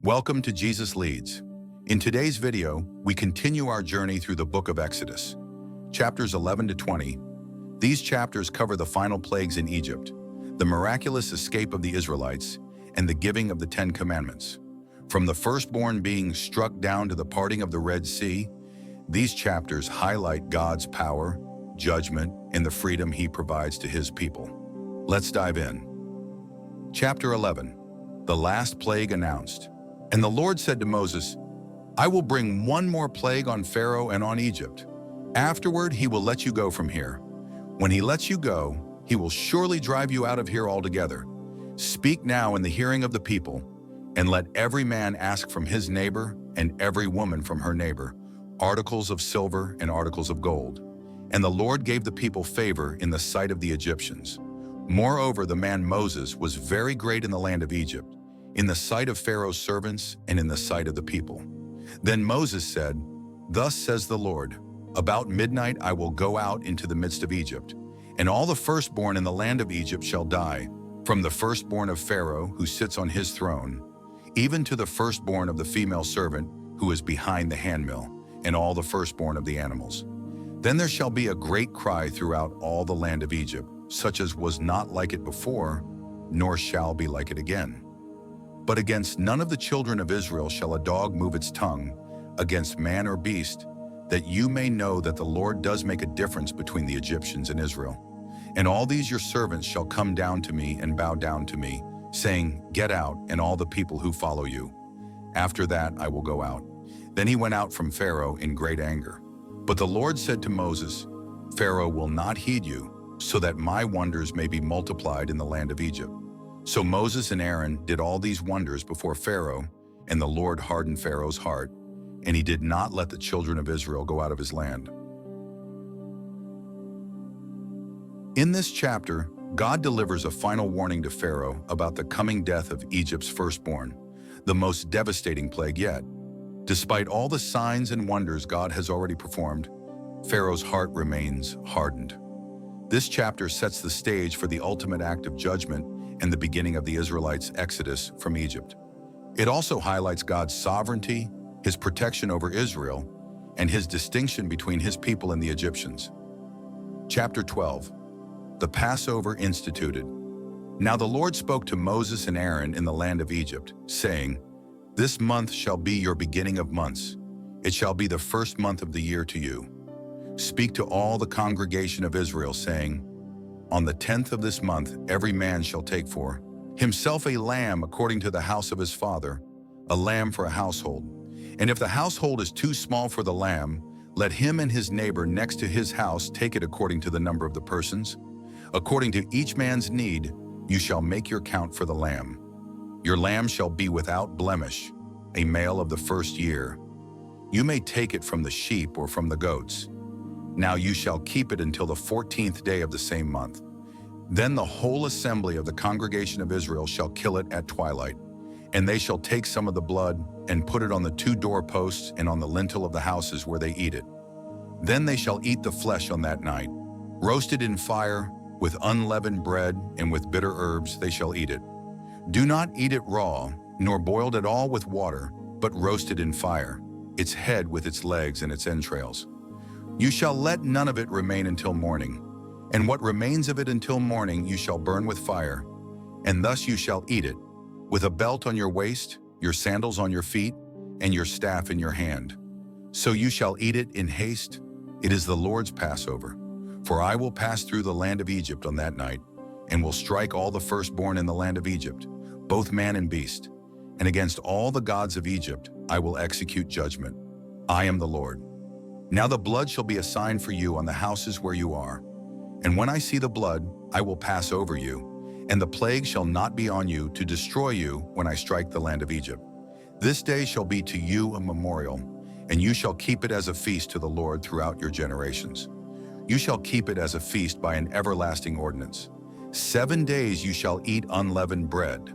Welcome to Jesus Leads. In today's video, we continue our journey through the book of Exodus, chapters 11 to 20. These chapters cover the final plagues in Egypt, the miraculous escape of the Israelites, and the giving of the Ten Commandments. From the firstborn being struck down to the parting of the Red Sea, these chapters highlight God's power, judgment, and the freedom He provides to His people. Let's dive in. Chapter 11, the last plague announced. And the Lord said to Moses, I will bring one more plague on Pharaoh and on Egypt. Afterward, he will let you go from here. When he lets you go, he will surely drive you out of here altogether. Speak now in the hearing of the people, and let every man ask from his neighbor and every woman from her neighbor articles of silver and articles of gold. And the Lord gave the people favor in the sight of the Egyptians. Moreover, the man Moses was very great in the land of Egypt, in the sight of Pharaoh's servants and in the sight of the people. Then Moses said, Thus says the Lord, about midnight I will go out into the midst of Egypt, and all the firstborn in the land of Egypt shall die, from the firstborn of Pharaoh who sits on his throne, even to the firstborn of the female servant who is behind the handmill, and all the firstborn of the animals. Then there shall be a great cry throughout all the land of Egypt, such as was not like it before, nor shall be like it again. But against none of the children of Israel shall a dog move its tongue, against man or beast, that you may know that the Lord does make a difference between the Egyptians and Israel. And all these your servants shall come down to me and bow down to me, saying, Get out, and all the people who follow you. After that I will go out. Then he went out from Pharaoh in great anger. But the Lord said to Moses, Pharaoh will not heed you, so that my wonders may be multiplied in the land of Egypt. So Moses and Aaron did all these wonders before Pharaoh, and the Lord hardened Pharaoh's heart, and he did not let the children of Israel go out of his land. In this chapter, God delivers a final warning to Pharaoh about the coming death of Egypt's firstborn, the most devastating plague yet. Despite all the signs and wonders God has already performed, Pharaoh's heart remains hardened. This chapter sets the stage for the ultimate act of judgment and the beginning of the Israelites' exodus from Egypt. It also highlights God's sovereignty, His protection over Israel, and His distinction between His people and the Egyptians. Chapter 12, the Passover instituted. Now the Lord spoke to Moses and Aaron in the land of Egypt, saying, This month shall be your beginning of months. It shall be the first month of the year to you. Speak to all the congregation of Israel, saying, On the 10th of this month every man shall take for himself a lamb according to the house of his father, a lamb for a household. And if the household is too small for the lamb, let him and his neighbor next to his house take it according to the number of the persons. According to each man's need, you shall make your count for the lamb. Your lamb shall be without blemish, a male of the first year. You may take it from the sheep or from the goats. Now you shall keep it until the 14th day of the same month. Then the whole assembly of the congregation of Israel shall kill it at twilight, and they shall take some of the blood and put it on the 2 doorposts and on the lintel of the houses where they eat it. Then they shall eat the flesh on that night, roasted in fire, with unleavened bread and with bitter herbs they shall eat it. Do not eat it raw, nor boiled at all with water, but roasted in fire, its head with its legs and its entrails. You shall let none of it remain until morning, and what remains of it until morning you shall burn with fire, and thus you shall eat it, with a belt on your waist, your sandals on your feet, and your staff in your hand. So you shall eat it in haste. It is the Lord's Passover. For I will pass through the land of Egypt on that night, and will strike all the firstborn in the land of Egypt, both man and beast, and against all the gods of Egypt I will execute judgment. I am the Lord. Now the blood shall be a sign for you on the houses where you are. And when I see the blood, I will pass over you, and the plague shall not be on you to destroy you when I strike the land of Egypt. This day shall be to you a memorial, and you shall keep it as a feast to the Lord throughout your generations. You shall keep it as a feast by an everlasting ordinance. 7 days you shall eat unleavened bread.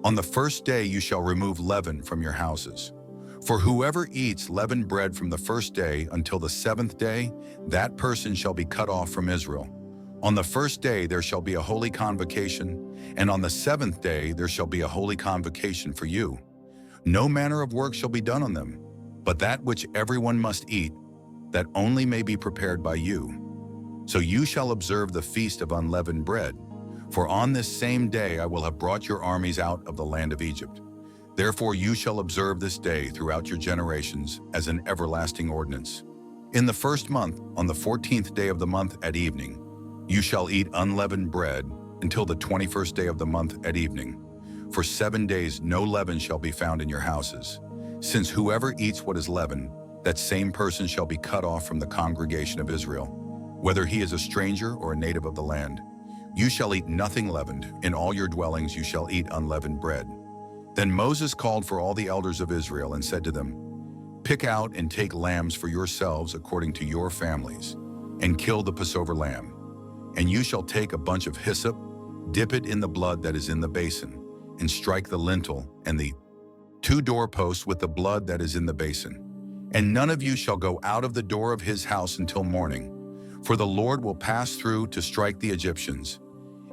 On the first day you shall remove leaven from your houses. For whoever eats leavened bread from the first day until the 7th day, that person shall be cut off from Israel. On the first day there shall be a holy convocation, and on the 7th day there shall be a holy convocation for you. No manner of work shall be done on them, but that which everyone must eat, that only may be prepared by you. So you shall observe the feast of unleavened bread, for on this same day I will have brought your armies out of the land of Egypt. Therefore you shall observe this day throughout your generations as an everlasting ordinance. In the first month, on the 14th day of the month at evening, you shall eat unleavened bread until the 21st day of the month at evening. For 7 days no leaven shall be found in your houses, since whoever eats what is leavened, that same person shall be cut off from the congregation of Israel, whether he is a stranger or a native of the land. You shall eat nothing leavened. In all your dwellings you shall eat unleavened bread. Then Moses called for all the elders of Israel and said to them, Pick out and take lambs for yourselves according to your families, and kill the Passover lamb. And you shall take a bunch of hyssop, dip it in the blood that is in the basin, and strike the lintel and the 2 doorposts with the blood that is in the basin. And none of you shall go out of the door of his house until morning, for the Lord will pass through to strike the Egyptians.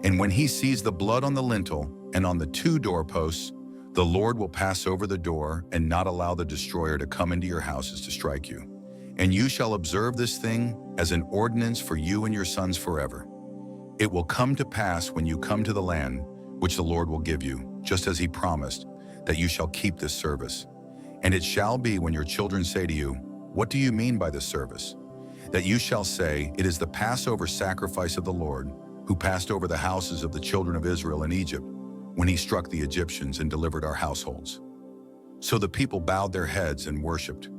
And when he sees the blood on the lintel and on the 2 doorposts, the Lord will pass over the door and not allow the destroyer to come into your houses to strike you. And you shall observe this thing as an ordinance for you and your sons forever. It will come to pass when you come to the land which the Lord will give you, just as he promised, that you shall keep this service. And it shall be when your children say to you, What do you mean by this service? That you shall say, It is the Passover sacrifice of the Lord, who passed over the houses of the children of Israel in Egypt, when he struck the Egyptians and delivered our households. So the people bowed their heads and worshipped.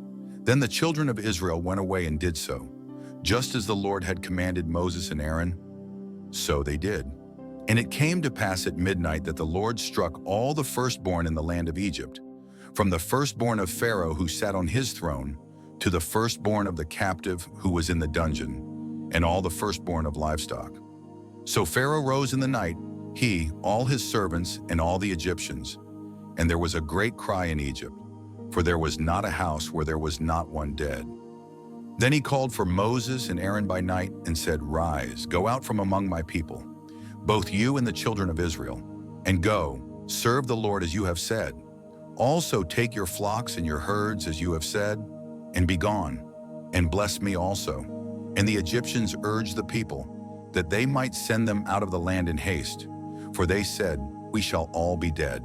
Then the children of Israel went away and did so, just as the Lord had commanded Moses and Aaron. So they did. And it came to pass at midnight that the Lord struck all the firstborn in the land of Egypt, from the firstborn of Pharaoh who sat on his throne, to the firstborn of the captive who was in the dungeon, and all the firstborn of livestock. So Pharaoh rose in the night, he, all his servants, and all the Egyptians. And there was a great cry in Egypt, for there was not a house where there was not one dead. Then he called for Moses and Aaron by night and said, Rise, go out from among my people, both you and the children of Israel, and go, serve the Lord as you have said. Also take your flocks and your herds as you have said, and be gone, and bless me also. And the Egyptians urged the people, that they might send them out of the land in haste, for they said, We shall all be dead.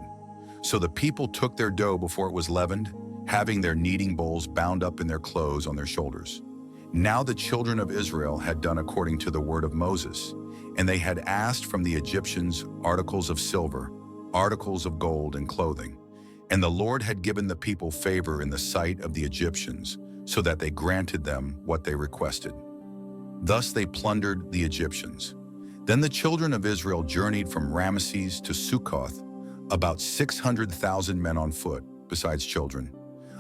So the people took their dough before it was leavened, having their kneading bowls bound up in their clothes on their shoulders. Now the children of Israel had done according to the word of Moses, and they had asked from the Egyptians articles of silver, articles of gold, and clothing. And the Lord had given the people favor in the sight of the Egyptians, so that they granted them what they requested. Thus they plundered the Egyptians. Then the children of Israel journeyed from Ramesses to Succoth, about 600,000 men on foot, besides children.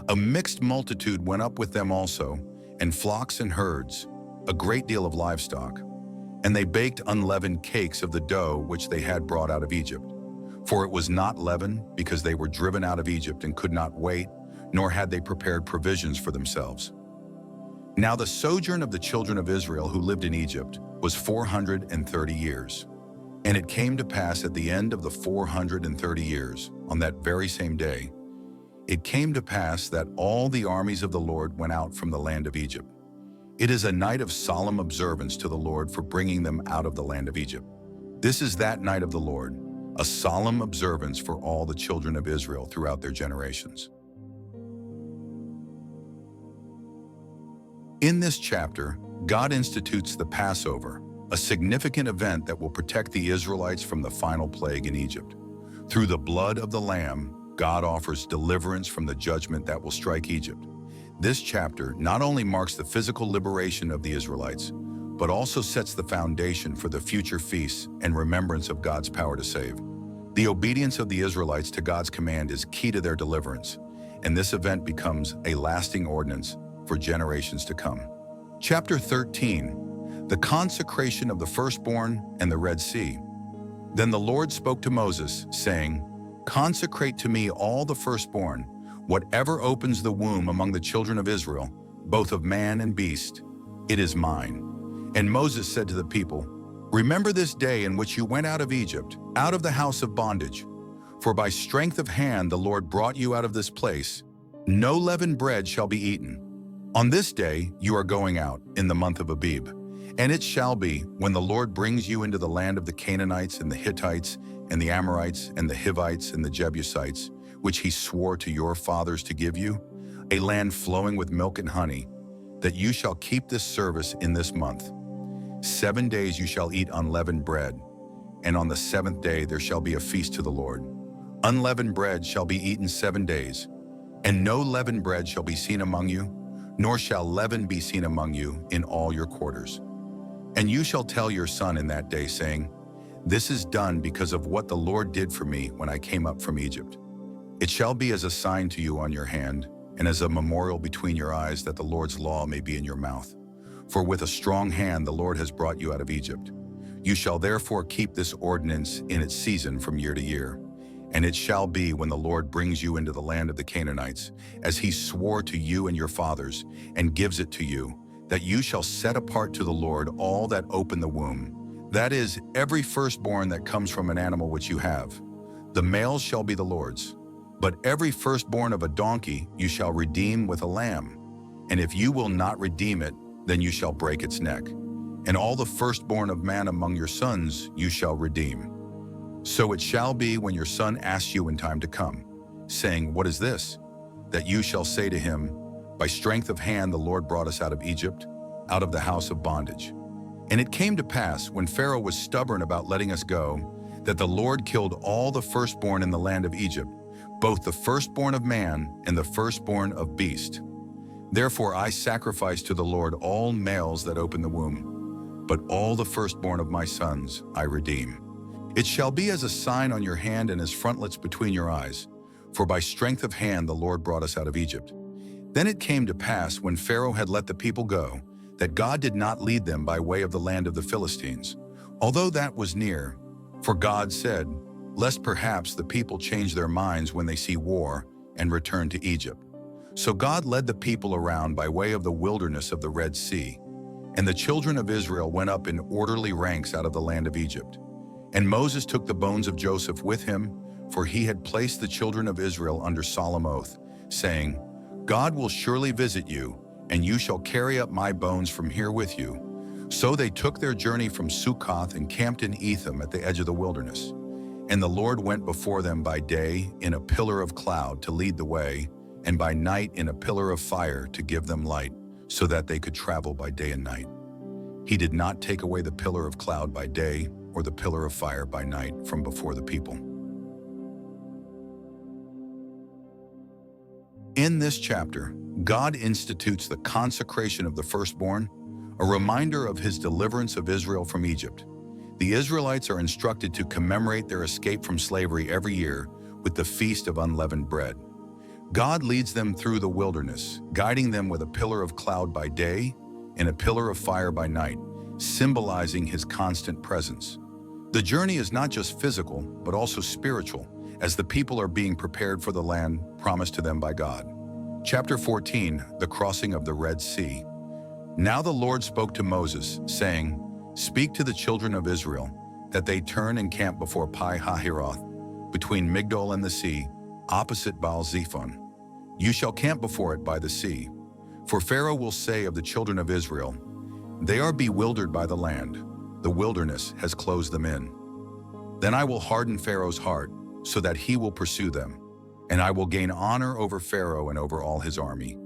A mixed multitude went up with them also, and flocks and herds, a great deal of livestock. And they baked unleavened cakes of the dough which they had brought out of Egypt. For it was not leavened, because they were driven out of Egypt and could not wait, nor had they prepared provisions for themselves. Now the sojourn of the children of Israel who lived in Egypt was 430 years. And it came to pass at the end of the 430 years, on that very same day, it came to pass that all the armies of the Lord went out from the land of Egypt. It is a night of solemn observance to the Lord for bringing them out of the land of Egypt. This is that night of the Lord, a solemn observance for all the children of Israel throughout their generations. In this chapter, God institutes the Passover, a significant event that will protect the Israelites from the final plague in Egypt. Through the blood of the Lamb, God offers deliverance from the judgment that will strike Egypt. This chapter not only marks the physical liberation of the Israelites, but also sets the foundation for the future feasts and remembrance of God's power to save. The obedience of the Israelites to God's command is key to their deliverance, and this event becomes a lasting ordinance for generations to come. Chapter 13, the consecration of the firstborn and the Red Sea. Then the Lord spoke to Moses, saying, Consecrate to me all the firstborn, whatever opens the womb among the children of Israel, both of man and beast, it is mine. And Moses said to the people, Remember this day in which you went out of Egypt, out of the house of bondage. For by strength of hand the Lord brought you out of this place. No leavened bread shall be eaten. On this day you are going out, in the month of Abib. And it shall be, when the Lord brings you into the land of the Canaanites and the Hittites and the Amorites and the Hivites and the Jebusites, which he swore to your fathers to give you, a land flowing with milk and honey, that you shall keep this service in this month. 7 days you shall eat unleavened bread, and on the 7th day there shall be a feast to the Lord. Unleavened bread shall be eaten 7 days, and no leavened bread shall be seen among you, nor shall leaven be seen among you in all your quarters. And you shall tell your son in that day, saying, This is done because of what the Lord did for me when I came up from Egypt. It shall be as a sign to you on your hand, and as a memorial between your eyes, that the Lord's law may be in your mouth. For with a strong hand the Lord has brought you out of Egypt. You shall therefore keep this ordinance in its season from year to year. And it shall be, when the Lord brings you into the land of the Canaanites, as he swore to you and your fathers, and gives it to you, that you shall set apart to the Lord all that open the womb, that is, every firstborn that comes from an animal which you have. The males shall be the Lord's. But every firstborn of a donkey you shall redeem with a lamb. And if you will not redeem it, then you shall break its neck. And all the firstborn of man among your sons you shall redeem. So it shall be, when your son asks you in time to come, saying, What is this? That you shall say to him, By strength of hand the Lord brought us out of Egypt, out of the house of bondage. And it came to pass, when Pharaoh was stubborn about letting us go, that the Lord killed all the firstborn in the land of Egypt, both the firstborn of man and the firstborn of beast. Therefore I sacrifice to the Lord all males that open the womb, but all the firstborn of my sons I redeem. It shall be as a sign on your hand and as frontlets between your eyes, for by strength of hand the Lord brought us out of Egypt. Then it came to pass, when Pharaoh had let the people go, that God did not lead them by way of the land of the Philistines, although that was near. For God said, Lest perhaps the people change their minds when they see war and return to Egypt. So God led the people around by way of the wilderness of the Red Sea, and the children of Israel went up in orderly ranks out of the land of Egypt. And Moses took the bones of Joseph with him, for he had placed the children of Israel under solemn oath, saying, God will surely visit you, and you shall carry up my bones from here with you. So they took their journey from Succoth and camped in Etham at the edge of the wilderness. And the Lord went before them by day in a pillar of cloud to lead the way, and by night in a pillar of fire to give them light, so that they could travel by day and night. He did not take away the pillar of cloud by day or the pillar of fire by night from before the people. In this chapter, God institutes the consecration of the firstborn, a reminder of his deliverance of Israel from Egypt. The Israelites are instructed to commemorate their escape from slavery every year with the Feast of Unleavened Bread. God leads them through the wilderness, guiding them with a pillar of cloud by day and a pillar of fire by night, symbolizing his constant presence. The journey is not just physical, but also spiritual, as the people are being prepared for the land promised to them by God. Chapter 14, the crossing of the Red Sea. Now the Lord spoke to Moses, saying, Speak to the children of Israel, that they turn and camp before Pi-hahiroth, between Migdol and the sea, opposite Baal-zephon. You shall camp before it by the sea. For Pharaoh will say of the children of Israel, They are bewildered by the land. The wilderness has closed them in. Then I will harden Pharaoh's heart, so that he will pursue them. And I will gain honor over Pharaoh and over all his army,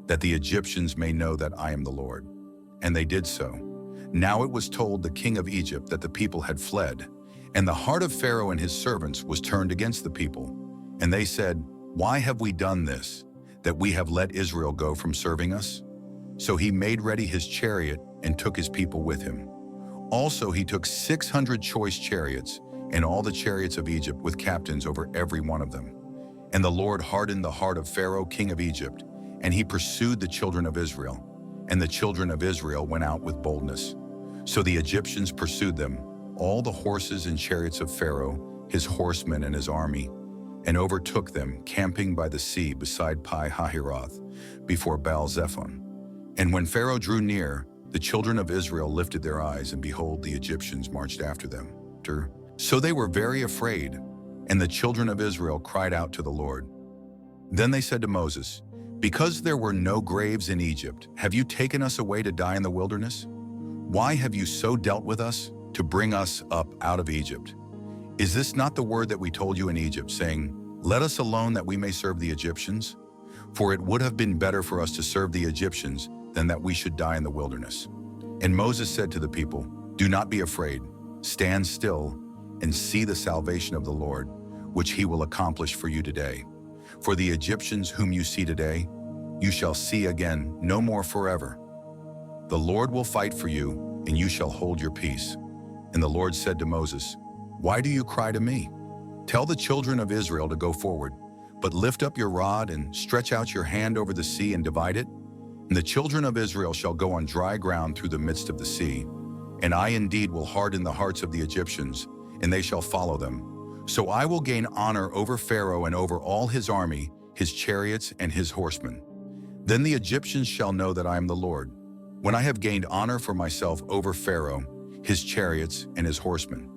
that the Egyptians may know that I am the Lord. And they did so. Now it was told the king of Egypt that the people had fled, and the heart of Pharaoh and his servants was turned against the people. And they said, Why have we done this, that we have let Israel go from serving us? So he made ready his chariot and took his people with him. Also he took 600 choice chariots, and all the chariots of Egypt with captains over every one of them. And the Lord hardened the heart of Pharaoh, king of Egypt, and he pursued the children of Israel. And the children of Israel went out with boldness. So the Egyptians pursued them, all the horses and chariots of Pharaoh, his horsemen and his army, and overtook them, camping by the sea beside Pi-hahiroth, before Baal-zephon. And when Pharaoh drew near, the children of Israel lifted their eyes, and behold, the Egyptians marched after them. So they were very afraid, and the children of Israel cried out to the Lord. Then they said to Moses, "Because there were no graves in Egypt, have you taken us away to die in the wilderness? Why have you so dealt with us to bring us up out of Egypt? Is this not the word that we told you in Egypt, saying, 'Let us alone that we may serve the Egyptians'? For it would have been better for us to serve the Egyptians than that we should die in the wilderness." And Moses said to the people, "Do not be afraid. Stand still and see the salvation of the Lord, which he will accomplish for you today. For the Egyptians whom you see today, you shall see again no more forever. The Lord will fight for you, and you shall hold your peace." And the Lord said to Moses, "Why do you cry to me? Tell the children of Israel to go forward, but lift up your rod and stretch out your hand over the sea and divide it. And the children of Israel shall go on dry ground through the midst of the sea. And I indeed will harden the hearts of the Egyptians, and they shall follow them. So I will gain honor over Pharaoh and over all his army, his chariots, and his horsemen. Then the Egyptians shall know that I am the Lord, when I have gained honor for myself over Pharaoh, his chariots, and his horsemen."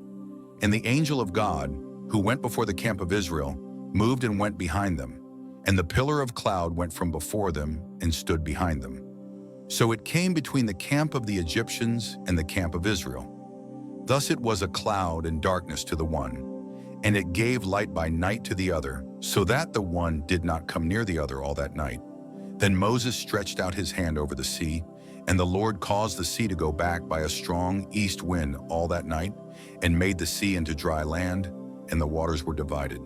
And the angel of God, who went before the camp of Israel, moved and went behind them, and the pillar of cloud went from before them and stood behind them. So it came between the camp of the Egyptians and the camp of Israel. Thus it was a cloud and darkness to the one, and it gave light by night to the other, so that the one did not come near the other all that night. Then Moses stretched out his hand over the sea, and the Lord caused the sea to go back by a strong east wind all that night, and made the sea into dry land, and the waters were divided.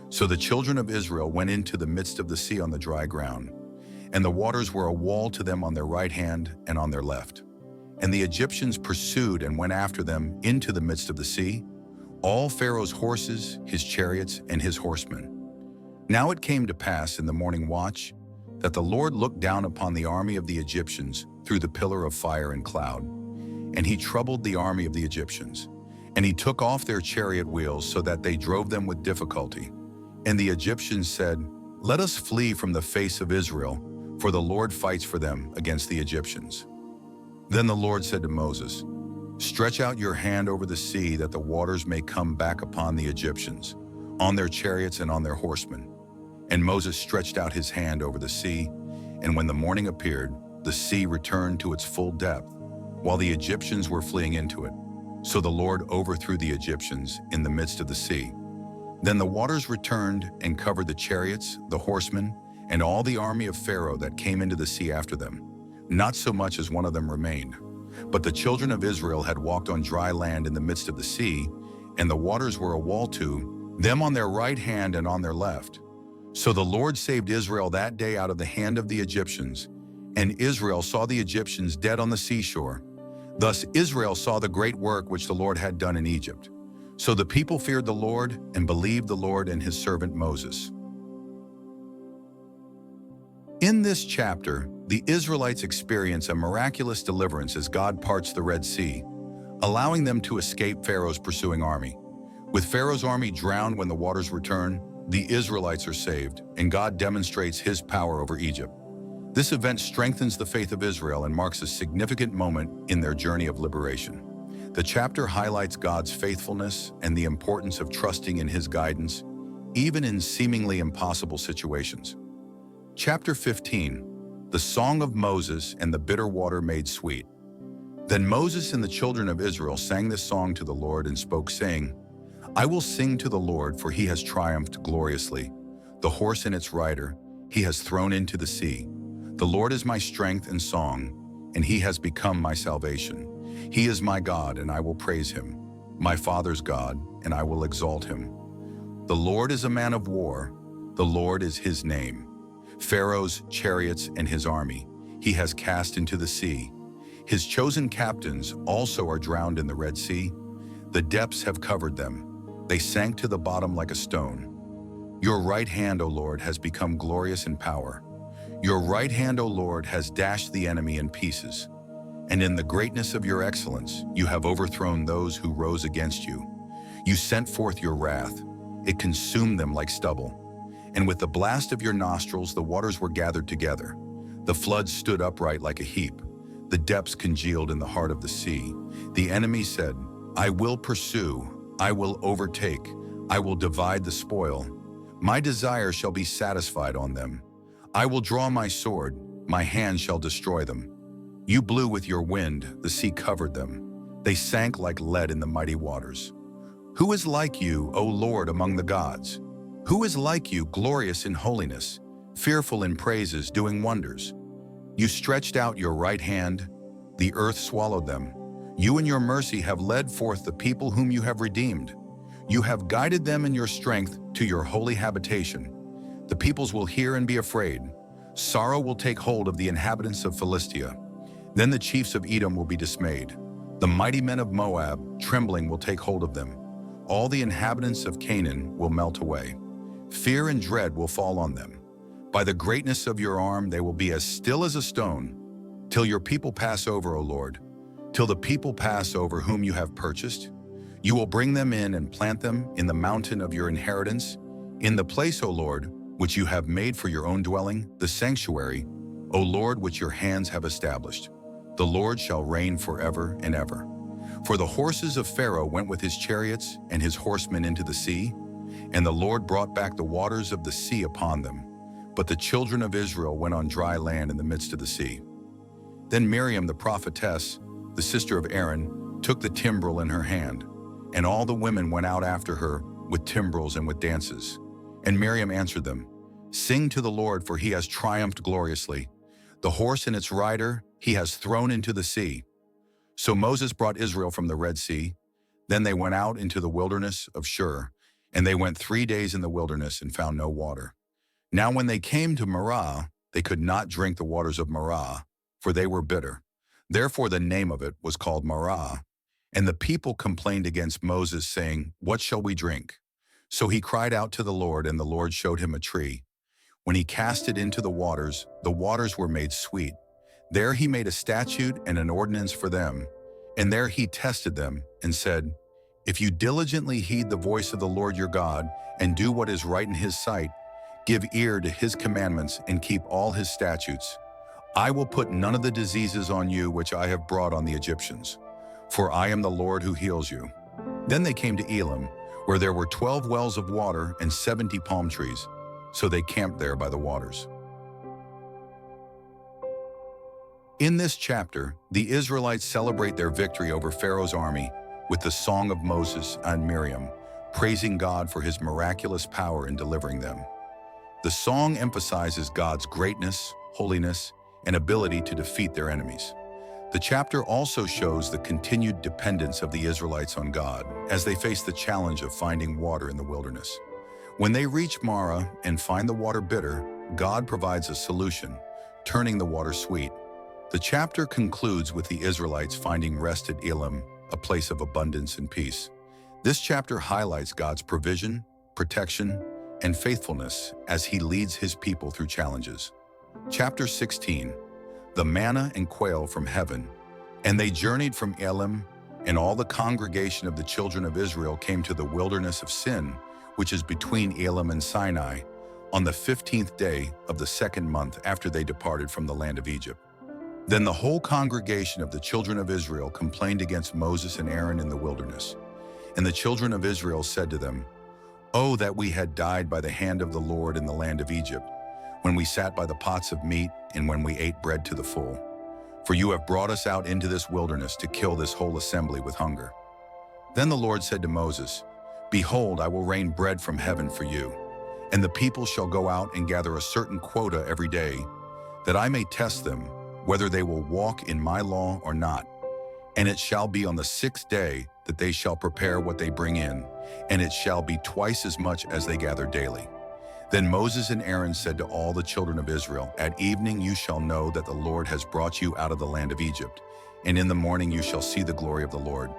So the children of Israel went into the midst of the sea on the dry ground, and the waters were a wall to them on their right hand and on their left. And the Egyptians pursued and went after them into the midst of the sea, all Pharaoh's horses, his chariots, and his horsemen. Now it came to pass in the morning watch that the Lord looked down upon the army of the Egyptians through the pillar of fire and cloud, and he troubled the army of the Egyptians. And he took off their chariot wheels so that they drove them with difficulty. And the Egyptians said, "Let us flee from the face of Israel, for the Lord fights for them against the Egyptians." Then the Lord said to Moses, "Stretch out your hand over the sea that the waters may come back upon the Egyptians, on their chariots and on their horsemen." And Moses stretched out his hand over the sea, and when the morning appeared, the sea returned to its full depth, while the Egyptians were fleeing into it. So the Lord overthrew the Egyptians in the midst of the sea. Then the waters returned and covered the chariots, the horsemen, and all the army of Pharaoh that came into the sea after them. Not so much as one of them remained. But the children of Israel had walked on dry land in the midst of the sea, and the waters were a wall to them on their right hand and on their left. So the Lord saved Israel that day out of the hand of the Egyptians, and Israel saw the Egyptians dead on the seashore. Thus Israel saw the great work which the Lord had done in Egypt. So the people feared the Lord and believed the Lord and his servant Moses. In this chapter, the Israelites experience a miraculous deliverance as God parts the Red Sea, allowing them to escape Pharaoh's pursuing army. With Pharaoh's army drowned when the waters return, the Israelites are saved, and God demonstrates his power over Egypt. This event strengthens the faith of Israel and marks a significant moment in their journey of liberation. The chapter highlights God's faithfulness and the importance of trusting in his guidance, even in seemingly impossible situations. Chapter 15, the Song of Moses and the Bitter Water Made Sweet. Then Moses and the children of Israel sang this song to the Lord and spoke, saying, "I will sing to the Lord, for he has triumphed gloriously. The horse and its rider he has thrown into the sea. The Lord is my strength and song, and he has become my salvation. He is my God, and I will praise him, my father's God, and I will exalt him. The Lord is a man of war. The Lord is his name. Pharaoh's chariots and his army he has cast into the sea. His chosen captains also are drowned in the Red Sea. The depths have covered them. They sank to the bottom like a stone. Your right hand, O Lord, has become glorious in power. Your right hand, O Lord, has dashed the enemy in pieces. And in the greatness of your excellence, you have overthrown those who rose against you. You sent forth your wrath. It consumed them like stubble. And with the blast of your nostrils, the waters were gathered together. The floods stood upright like a heap. The depths congealed in the heart of the sea. The enemy said, I will pursue, I will overtake, I will divide the spoil. My desire shall be satisfied on them. I will draw my sword, my hand shall destroy them. You blew with your wind, the sea covered them. They sank like lead in the mighty waters. Who is like you, O Lord, among the gods? Who is like you, glorious in holiness, fearful in praises, doing wonders? You stretched out your right hand, the earth swallowed them. You in your mercy have led forth the people whom you have redeemed. You have guided them in your strength to your holy habitation. The peoples will hear and be afraid. Sorrow will take hold of the inhabitants of Philistia. Then the chiefs of Edom will be dismayed. The mighty men of Moab, trembling, will take hold of them. All the inhabitants of Canaan will melt away. Fear and dread will fall on them. By the greatness of your arm they will be as still as a stone, till your people pass over, O Lord, till the people pass over whom you have purchased. You will bring them in and plant them in the mountain of your inheritance, in the place, O Lord, which you have made for your own dwelling, the sanctuary, O Lord, which your hands have established. The Lord shall reign forever and ever. For the horses of Pharaoh went with his chariots and his horsemen into the sea, and the Lord brought back the waters of the sea upon them. But the children of Israel went on dry land in the midst of the sea. Then Miriam the prophetess, the sister of Aaron, took the timbrel in her hand, and all the women went out after her with timbrels and with dances. And Miriam answered them, Sing to the Lord, for he has triumphed gloriously. The horse and its rider he has thrown into the sea. So Moses brought Israel from the Red Sea. Then they went out into the wilderness of Shur, and they went 3 days in the wilderness and found no water. Now when they came to Marah, they could not drink the waters of Marah, for they were bitter. Therefore the name of it was called Marah. And the people complained against Moses, saying, What shall we drink? So he cried out to the Lord, and the Lord showed him a tree. When he cast it into the waters were made sweet. There he made a statute and an ordinance for them, and there he tested them, and said, If you diligently heed the voice of the Lord your God, and do what is right in his sight, give ear to his commandments, and keep all his statutes, I will put none of the diseases on you which I have brought on the Egyptians, for I am the Lord who heals you. Then they came to Elim, where there were 12 wells of water and 70 palm trees, so they camped there by the waters. In this chapter, the Israelites celebrate their victory over Pharaoh's army with the song of Moses and Miriam, praising God for his miraculous power in delivering them. The song emphasizes God's greatness, holiness, and ability to defeat their enemies. The chapter also shows the continued dependence of the Israelites on God as they face the challenge of finding water in the wilderness. When they reach Marah and find the water bitter, God provides a solution, turning the water sweet. The chapter concludes with the Israelites finding rest at Elim, a place of abundance and peace. This chapter highlights God's provision, protection, and faithfulness as he leads his people through challenges. Chapter 16, the manna and quail from heaven. And they journeyed from Elim, and all the congregation of the children of Israel came to the wilderness of Sin, which is between Elim and Sinai, on the 15th day of the 2nd month after they departed from the land of Egypt. Then the whole congregation of the children of Israel complained against Moses and Aaron in the wilderness. And the children of Israel said to them, Oh, that we had died by the hand of the Lord in the land of Egypt, when we sat by the pots of meat and when we ate bread to the full. For you have brought us out into this wilderness to kill this whole assembly with hunger. Then the Lord said to Moses, Behold, I will rain bread from heaven for you, and the people shall go out and gather a certain quota every day, that I may test them, whether they will walk in my law or not. And it shall be on the 6th day that they shall prepare what they bring in, and it shall be twice as much as they gather daily. Then Moses and Aaron said to all the children of Israel, At evening you shall know that the Lord has brought you out of the land of Egypt, and in the morning you shall see the glory of the Lord,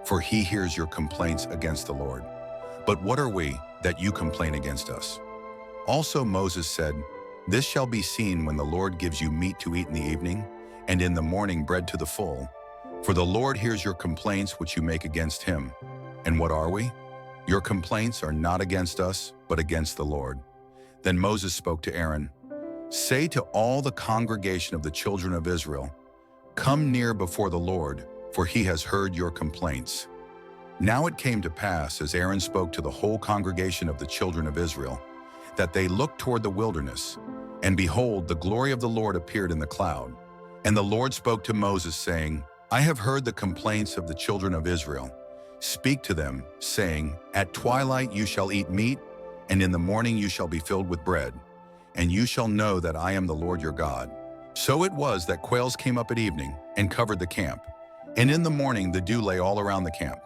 for he hears your complaints against the Lord. But what are we, that you complain against us? Also Moses said, This shall be seen when the Lord gives you meat to eat in the evening, and in the morning bread to the full. For the Lord hears your complaints which you make against him. And what are we? Your complaints are not against us, but against the Lord. Then Moses spoke to Aaron, Say to all the congregation of the children of Israel, Come near before the Lord, for he has heard your complaints. Now it came to pass, as Aaron spoke to the whole congregation of the children of Israel, that they looked toward the wilderness, and behold, the glory of the Lord appeared in the cloud. And the Lord spoke to Moses, saying, I have heard the complaints of the children of Israel. Speak to them, saying, At twilight you shall eat meat, and in the morning you shall be filled with bread, and you shall know that I am the Lord your God. So it was that quails came up at evening and covered the camp, and in the morning the dew lay all around the camp.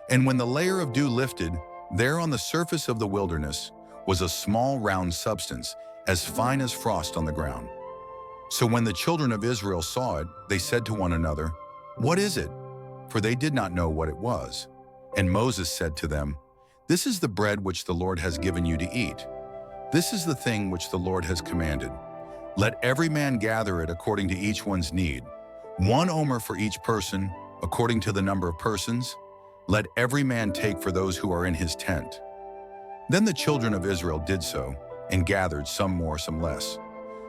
And when the layer of dew lifted, there on the surface of the wilderness was a small round substance, as fine as frost on the ground. So when the children of Israel saw it, they said to one another, What is it? For they did not know what it was. And Moses said to them, This is the bread which the Lord has given you to eat. This is the thing which the Lord has commanded. Let every man gather it according to each one's need, 1 omer for each person, according to the number of persons. Let every man take for those who are in his tent. Then the children of Israel did so, and gathered some more, some less.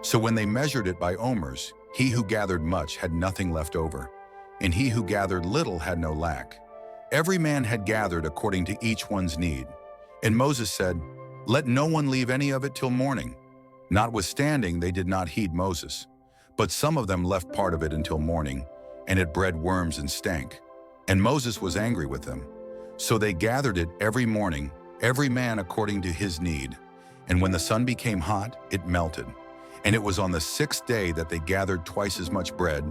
So when they measured it by omers, he who gathered much had nothing left over, and he who gathered little had no lack. Every man had gathered according to each one's need. And Moses said, Let no one leave any of it till morning. Notwithstanding, they did not heed Moses. But some of them left part of it until morning, and it bred worms and stank. And Moses was angry with them. So they gathered it every morning, every man according to his need. And when the sun became hot, it melted. And it was on the 6th day that they gathered twice as much bread,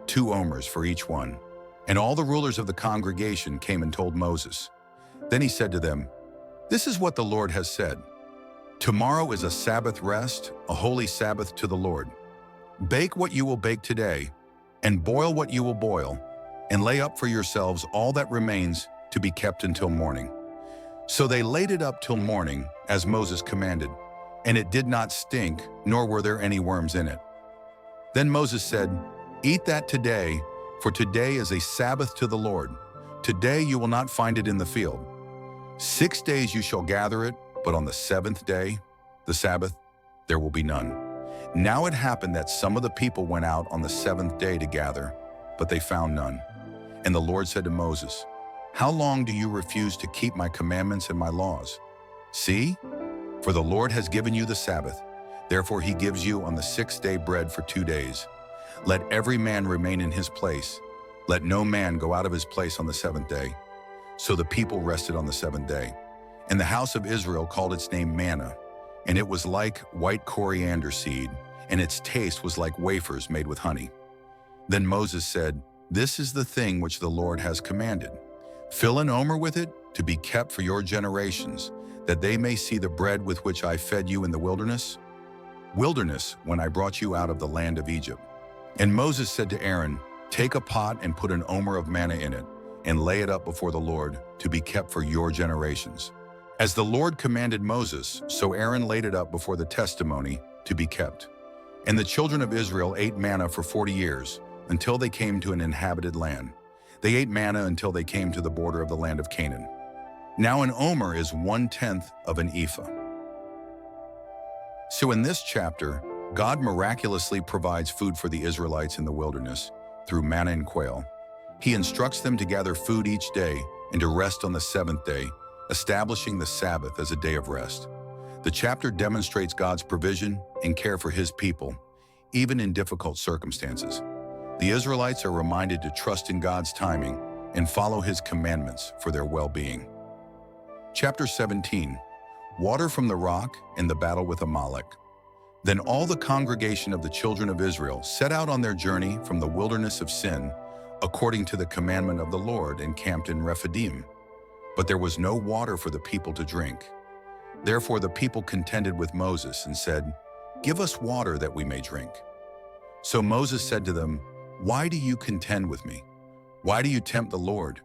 2 omers for each one. And all the rulers of the congregation came and told Moses. Then he said to them, This is what the Lord has said. Tomorrow is a Sabbath rest, a holy Sabbath to the Lord. Bake what you will bake today, and boil what you will boil, and lay up for yourselves all that remains to be kept until morning. So they laid it up till morning, as Moses commanded, and it did not stink, nor were there any worms in it. Then Moses said, Eat that today, for today is a Sabbath to the Lord. Today you will not find it in the field. 6 days you shall gather it, but on the 7th day, the Sabbath, there will be none. Now it happened that some of the people went out on the 7th day to gather, but they found none. And the Lord said to Moses, How long do you refuse to keep my commandments and my laws? See, for the Lord has given you the Sabbath. Therefore he gives you on the 6th day bread for 2 days. Let every man remain in his place. Let no man go out of his place on the 7th day. So the people rested on the 7th day. And the house of Israel called its name Manna, and it was like white coriander seed, and its taste was like wafers made with honey. Then Moses said, This is the thing which the Lord has commanded. Fill an omer with it to be kept for your generations, that they may see the bread with which I fed you in the wilderness, when I brought you out of the land of Egypt. And Moses said to Aaron, Take a pot and put an omer of manna in it, and lay it up before the Lord to be kept for your generations. As the Lord commanded Moses, so Aaron laid it up before the testimony to be kept. And the children of Israel ate manna for 40 years, until they came to an inhabited land. They ate manna until they came to the border of the land of Canaan. Now an omer is 1/10 of an ephah. So in this chapter, God miraculously provides food for the Israelites in the wilderness through manna and quail. He instructs them to gather food each day and to rest on the 7th day, establishing the Sabbath as a day of rest. The chapter demonstrates God's provision and care for his people, even in difficult circumstances. The Israelites are reminded to trust in God's timing and follow his commandments for their well-being. Chapter 17, Water from the Rock and the Battle with Amalek. Then all the congregation of the children of Israel set out on their journey from the wilderness of Sin, according to the commandment of the Lord, and camped in Rephidim. But there was no water for the people to drink. Therefore the people contended with Moses and said, Give us water that we may drink. So Moses said to them, Why do you contend with me? Why do you tempt the Lord?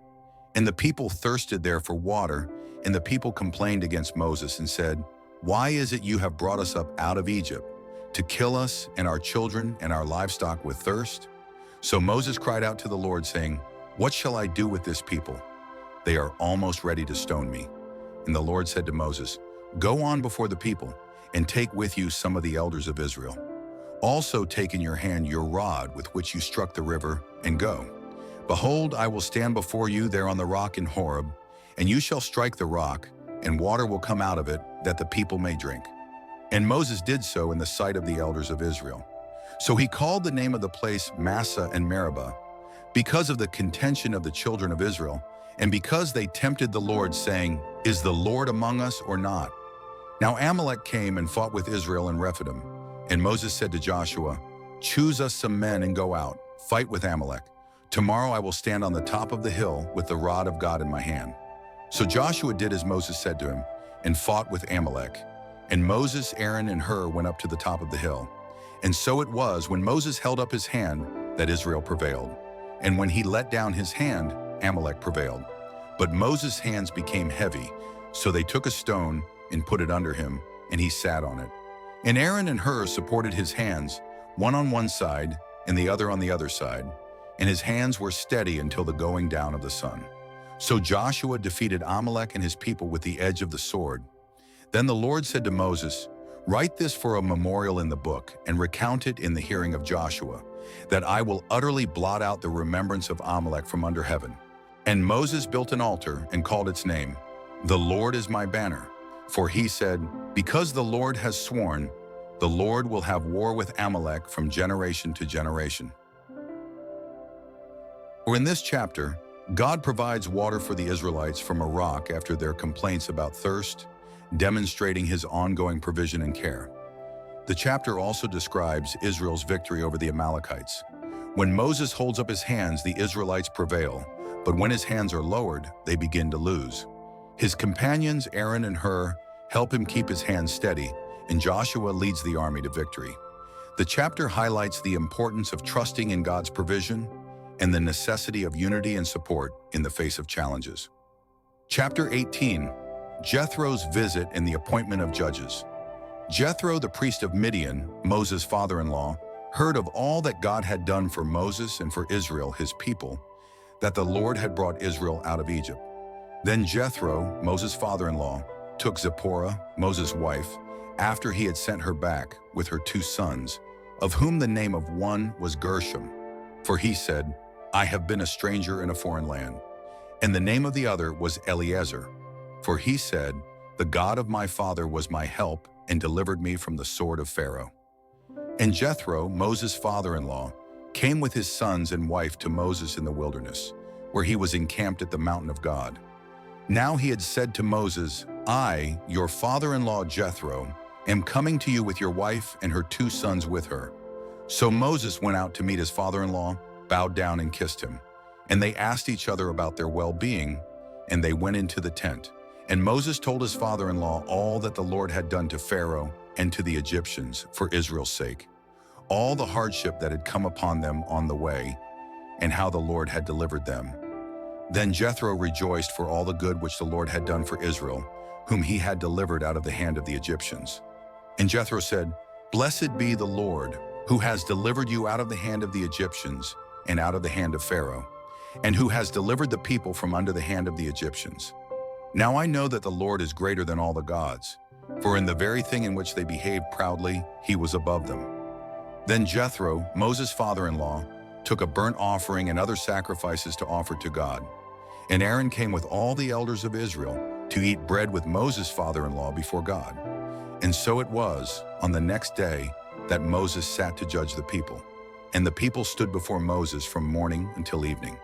And the people thirsted there for water, and the people complained against Moses and said, Why is it you have brought us up out of Egypt, to kill us and our children and our livestock with thirst? So Moses cried out to the Lord, saying, What shall I do with this people? They are almost ready to stone me. And the Lord said to Moses, Go on before the people, and take with you some of the elders of Israel. Also take in your hand your rod with which you struck the river, and go. Behold, I will stand before you there on the rock in Horeb, and you shall strike the rock, and water will come out of it, that the people may drink." And Moses did so in the sight of the elders of Israel. So he called the name of the place Massa and Meribah, because of the contention of the children of Israel, and because they tempted the Lord, saying, "Is the Lord among us or not?" Now Amalek came and fought with Israel in Rephidim. And Moses said to Joshua, "Choose us some men and go out, fight with Amalek. Tomorrow I will stand on the top of the hill with the rod of God in my hand." So Joshua did as Moses said to him, and fought with Amalek. And Moses, Aaron, and Hur went up to the top of the hill. And so it was, when Moses held up his hand, that Israel prevailed. And when he let down his hand, Amalek prevailed. But Moses' hands became heavy, so they took a stone and put it under him, and he sat on it. And Aaron and Hur supported his hands, one on one side and the other on the other side, and his hands were steady until the going down of the sun. So Joshua defeated Amalek and his people with the edge of the sword. Then the Lord said to Moses, "Write this for a memorial in the book, and recount it in the hearing of Joshua, that I will utterly blot out the remembrance of Amalek from under heaven." And Moses built an altar and called its name, "The Lord is my banner." For he said, "Because the Lord has sworn, the Lord will have war with Amalek from generation to generation." Or in this chapter, God provides water for the Israelites from a rock after their complaints about thirst, demonstrating his ongoing provision and care. The chapter also describes Israel's victory over the Amalekites. When Moses holds up his hands, the Israelites prevail, but when his hands are lowered, they begin to lose. His companions, Aaron and Hur, help him keep his hands steady, and Joshua leads the army to victory. The chapter highlights the importance of trusting in God's provision and the necessity of unity and support in the face of challenges. Chapter 18, Jethro's visit and the appointment of judges. Jethro, the priest of Midian, Moses' father-in-law, heard of all that God had done for Moses and for Israel, his people, that the Lord had brought Israel out of Egypt. Then Jethro, Moses' father-in-law, took Zipporah, Moses' wife, after he had sent her back with her 2 sons, of whom the name of one was Gershom. For he said, "I have been a stranger in a foreign land." And the name of the other was Eleazar. For he said, "The God of my father was my help and delivered me from the sword of Pharaoh." And Jethro, Moses' father-in-law, came with his sons and wife to Moses in the wilderness, where he was encamped at the mountain of God. Now he had said to Moses, "I, your father-in-law Jethro, am coming to you with your wife and her 2 sons with her." So Moses went out to meet his father-in-law, bowed down and kissed him. And they asked each other about their well-being, and they went into the tent. And Moses told his father-in-law all that the Lord had done to Pharaoh and to the Egyptians for Israel's sake, all the hardship that had come upon them on the way, and how the Lord had delivered them. Then Jethro rejoiced for all the good which the Lord had done for Israel, whom he had delivered out of the hand of the Egyptians. And Jethro said, "Blessed be the Lord, who has delivered you out of the hand of the Egyptians and out of the hand of Pharaoh, and who has delivered the people from under the hand of the Egyptians. Now I know that the Lord is greater than all the gods, for in the very thing in which they behaved proudly, he was above them." Then Jethro, Moses' father-in-law, took a burnt offering and other sacrifices to offer to God. And Aaron came with all the elders of Israel to eat bread with Moses' father-in-law before God. And so it was, on the next day, that Moses sat to judge the people. And the people stood before Moses from morning until evening.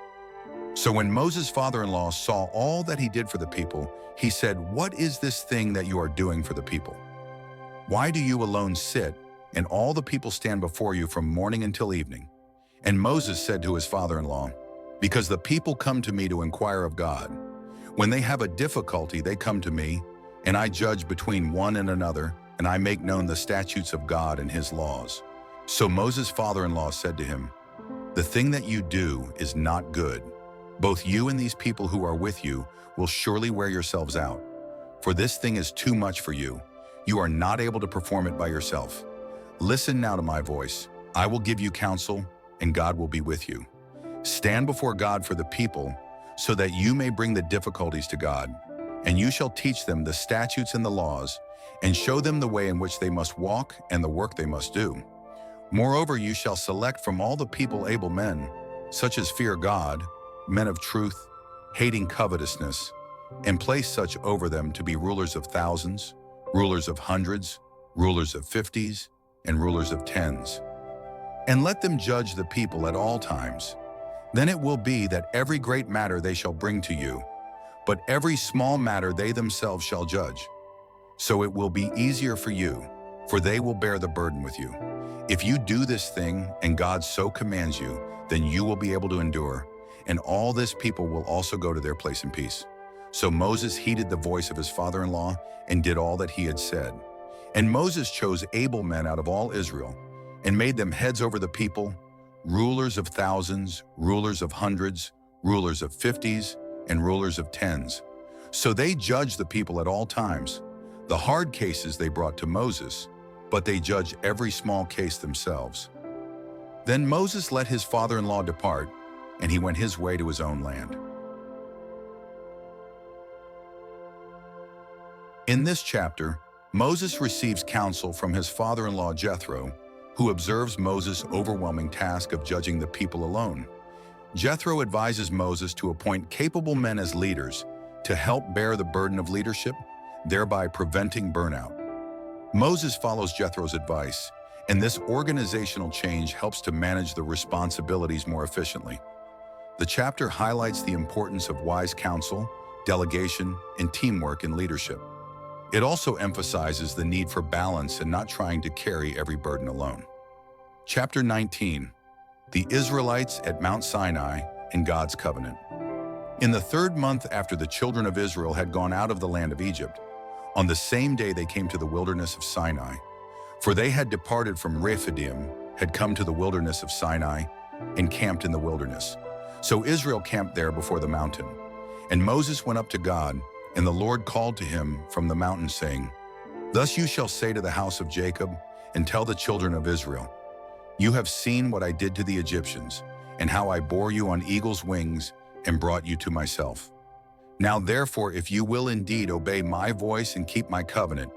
So when Moses' father-in-law saw all that he did for the people, he said, "What is this thing that you are doing for the people? Why do you alone sit, and all the people stand before you from morning until evening?" And Moses said to his father-in-law, "Because the people come to me to inquire of God. When they have a difficulty, they come to me, and I judge between one and another, and I make known the statutes of God and his laws." So Moses' father-in-law said to him, "The thing that you do is not good. Both you and these people who are with you will surely wear yourselves out. For this thing is too much for you. You are not able to perform it by yourself. Listen now to my voice. I will give you counsel, and God will be with you. Stand before God for the people, so that you may bring the difficulties to God. And you shall teach them the statutes and the laws, and show them the way in which they must walk and the work they must do. Moreover, you shall select from all the people able men, such as fear God, men of truth, hating covetousness, and place such over them to be rulers of thousands, rulers of hundreds, rulers of fifties, and rulers of tens. And let them judge the people at all times. Then it will be that every great matter they shall bring to you, but every small matter they themselves shall judge. So it will be easier for you, for they will bear the burden with you. If you do this thing, and God so commands you, then you will be able to endure, and all this people will also go to their place in peace. So Moses heeded the voice of his father-in-law and did all that he had said. And Moses chose able men out of all Israel, and made them heads over the people, rulers of thousands, rulers of hundreds, rulers of fifties, and rulers of tens. So they judged the people at all times. The hard cases they brought to Moses, but they judged every small case themselves. Then Moses let his father-in-law depart, and he went his way to his own land. In this chapter, Moses receives counsel from his father-in-law Jethro, who observes Moses' overwhelming task of judging the people alone. Jethro advises Moses to appoint capable men as leaders to help bear the burden of leadership, thereby preventing burnout. Moses follows Jethro's advice, and this organizational change helps to manage the responsibilities more efficiently. The chapter highlights the importance of wise counsel, delegation, and teamwork in leadership. It also emphasizes the need for balance and not trying to carry every burden alone. Chapter 19, the Israelites at Mount Sinai and God's covenant. In the third month after the children of Israel had gone out of the land of Egypt, on the same day they came to the wilderness of Sinai, for they had departed from Rephidim, had come to the wilderness of Sinai, and camped in the wilderness. So Israel camped there before the mountain. And Moses went up to God, and the Lord called to him from the mountain, saying, Thus you shall say to the house of Jacob, and tell the children of Israel, You have seen what I did to the Egyptians, and how I bore you on eagle's wings, and brought you to myself. Now therefore, if you will indeed obey my voice and keep my covenant,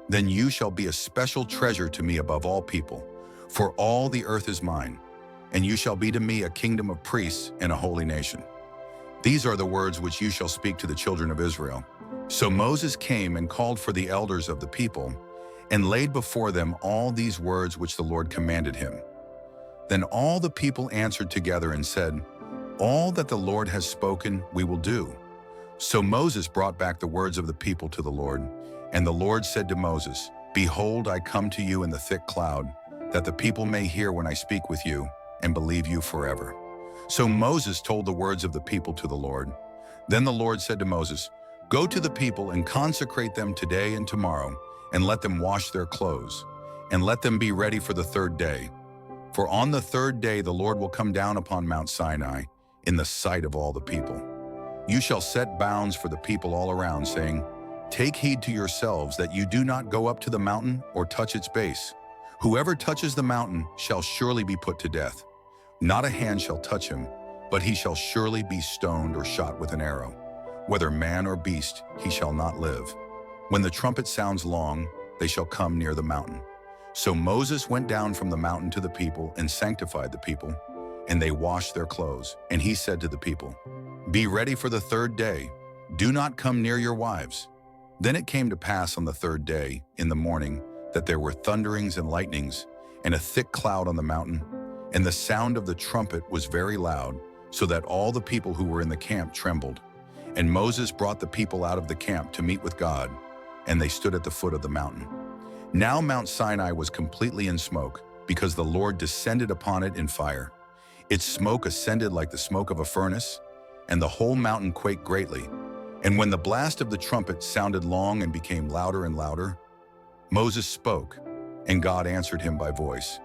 then you shall be a special treasure to me above all people, for all the earth is mine, and you shall be to me a kingdom of priests and a holy nation. These are the words which you shall speak to the children of Israel. So Moses came and called for the elders of the people, and laid before them all these words which the Lord commanded him. Then all the people answered together and said, All that the Lord has spoken we will do. So Moses brought back the words of the people to the Lord, and the Lord said to Moses, Behold, I come to you in the thick cloud, that the people may hear when I speak with you, and believe you forever. So Moses told the words of the people to the Lord. Then the Lord said to Moses, Go to the people and consecrate them today and tomorrow, and let them wash their clothes, and let them be ready for the third day. For on the third day the Lord will come down upon Mount Sinai in the sight of all the people. You shall set bounds for the people all around, saying, Take heed to yourselves that you do not go up to the mountain or touch its base. Whoever touches the mountain shall surely be put to death. Not a hand shall touch him, but he shall surely be stoned or shot with an arrow. Whether man or beast, he shall not live. When the trumpet sounds long, they shall come near the mountain. So Moses went down from the mountain to the people and sanctified the people, and they washed their clothes. And he said to the people, Be ready for the third day. Do not come near your wives. Then it came to pass on the third day, in the morning, that there were thunderings and lightnings, and a thick cloud on the mountain, and the sound of the trumpet was very loud, so that all the people who were in the camp trembled. And Moses brought the people out of the camp to meet with God, and they stood at the foot of the mountain. Now Mount Sinai was completely in smoke, because the Lord descended upon it in fire. Its smoke ascended like the smoke of a furnace, and the whole mountain quaked greatly. And when the blast of the trumpet sounded long and became louder and louder, Moses spoke, and God answered him by voice.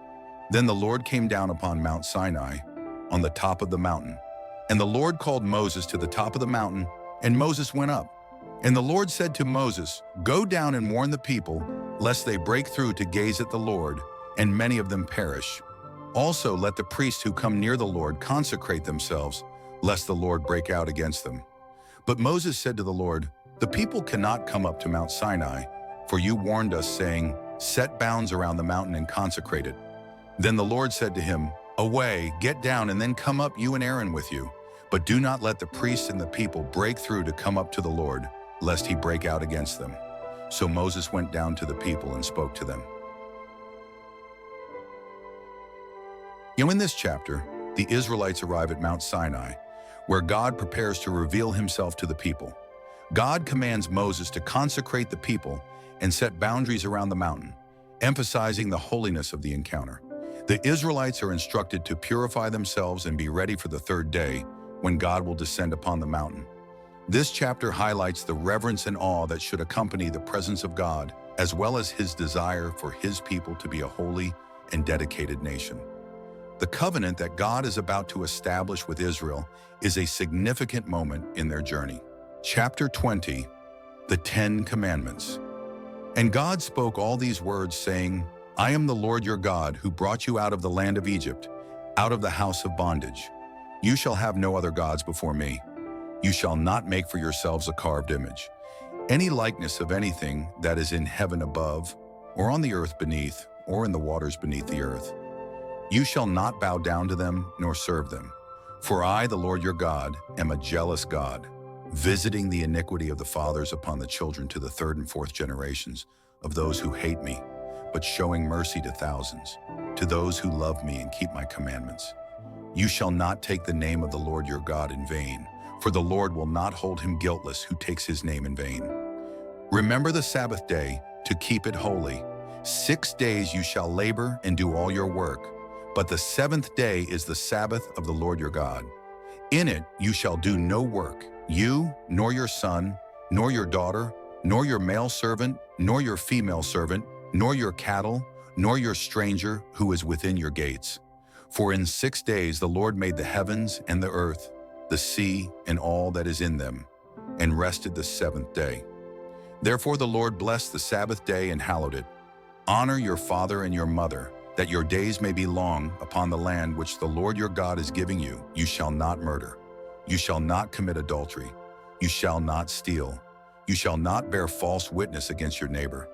Then the Lord came down upon Mount Sinai, on the top of the mountain. And the Lord called Moses to the top of the mountain, and Moses went up. And the Lord said to Moses, Go down and warn the people, lest they break through to gaze at the Lord, and many of them perish. Also let the priests who come near the Lord consecrate themselves, lest the Lord break out against them. But Moses said to the Lord, The people cannot come up to Mount Sinai, for you warned us, saying, Set bounds around the mountain and consecrate it. Then the Lord said to him, Away, get down, and then come up, you and Aaron with you. But do not let the priests and the people break through to come up to the Lord, lest he break out against them." So Moses went down to the people and spoke to them. In this chapter, the Israelites arrive at Mount Sinai, where God prepares to reveal himself to the people. God commands Moses to consecrate the people and set boundaries around the mountain, emphasizing the holiness of the encounter. The Israelites are instructed to purify themselves and be ready for the third day, when God will descend upon the mountain. This chapter highlights the reverence and awe that should accompany the presence of God, as well as his desire for his people to be a holy and dedicated nation. The covenant that God is about to establish with Israel is a significant moment in their journey. Chapter 20, the 10 Commandments. And God spoke all these words, saying, "I am the Lord your God, who brought you out of the land of Egypt, out of the house of bondage. You shall have no other gods before me. You shall not make for yourselves a carved image, any likeness of anything that is in heaven above, or on the earth beneath, or in the waters beneath the earth. You shall not bow down to them, nor serve them. For I, the Lord your God, am a jealous God, visiting the iniquity of the fathers upon the children to the third and fourth generations of those who hate me, but showing mercy to thousands, to those who love me and keep my commandments. You shall not take the name of the Lord your God in vain, for the Lord will not hold him guiltless who takes his name in vain. Remember the Sabbath day to keep it holy. 6 days you shall labor and do all your work, but the seventh day is the Sabbath of the Lord your God. In it you shall do no work, you, nor your son, nor your daughter, nor your male servant, nor your female servant, nor your cattle, nor your stranger who is within your gates. For in 6 days the Lord made the heavens and the earth, the sea, and all that is in them, and rested the seventh day. Therefore the Lord blessed the Sabbath day and hallowed it. Honor your father and your mother, that your days may be long upon the land which the Lord your God is giving you. You shall not murder. You shall not commit adultery. You shall not steal. You shall not bear false witness against your neighbor.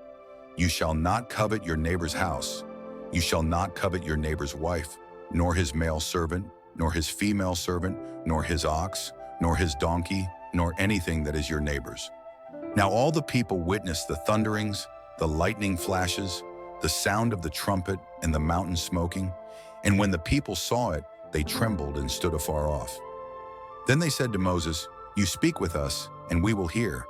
You shall not covet your neighbor's house. You shall not covet your neighbor's wife, nor his male servant, nor his female servant, nor his ox, nor his donkey, nor anything that is your neighbor's." Now all the people witnessed the thunderings, the lightning flashes, the sound of the trumpet, and the mountain smoking. And when the people saw it, they trembled and stood afar off. Then they said to Moses, "You speak with us, and we will hear.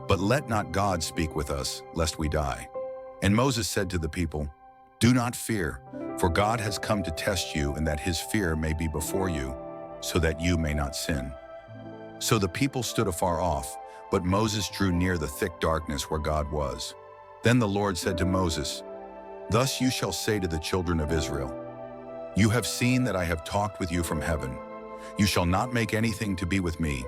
But let not God speak with us, lest we die." And Moses said to the people, "Do not fear, for God has come to test you, and that his fear may be before you, so that you may not sin." So the people stood afar off, but Moses drew near the thick darkness where God was. Then the Lord said to Moses, "Thus you shall say to the children of Israel, You have seen that I have talked with you from heaven. You shall not make anything to be with me.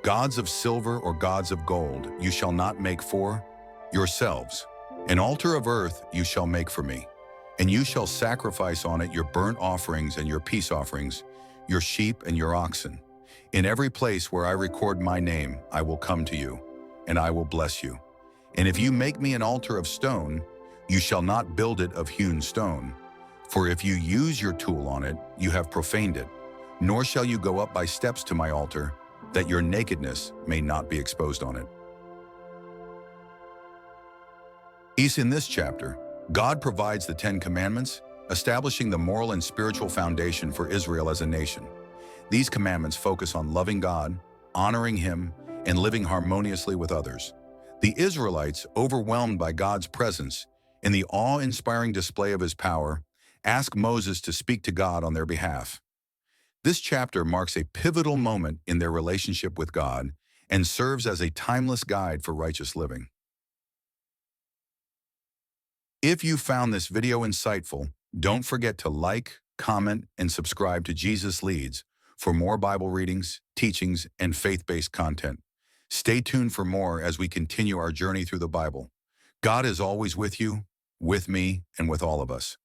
Gods of silver or gods of gold you shall not make for yourselves. An altar of earth you shall make for me, and you shall sacrifice on it your burnt offerings and your peace offerings, your sheep and your oxen. In every place where I record my name, I will come to you, and I will bless you. And if you make me an altar of stone, you shall not build it of hewn stone. For if you use your tool on it, you have profaned it. Nor shall you go up by steps to my altar, that your nakedness may not be exposed on it." In this chapter, God provides the 10 Commandments, establishing the moral and spiritual foundation for Israel as a nation. These commandments focus on loving God, honoring Him, and living harmoniously with others. The Israelites, overwhelmed by God's presence and the awe-inspiring display of His power, ask Moses to speak to God on their behalf. This chapter marks a pivotal moment in their relationship with God and serves as a timeless guide for righteous living. If you found this video insightful, don't forget to like, comment, and subscribe to Jesus Leads for more Bible readings, teachings, and faith-based content. Stay tuned for more as we continue our journey through the Bible. God is always with you, with me, and with all of us.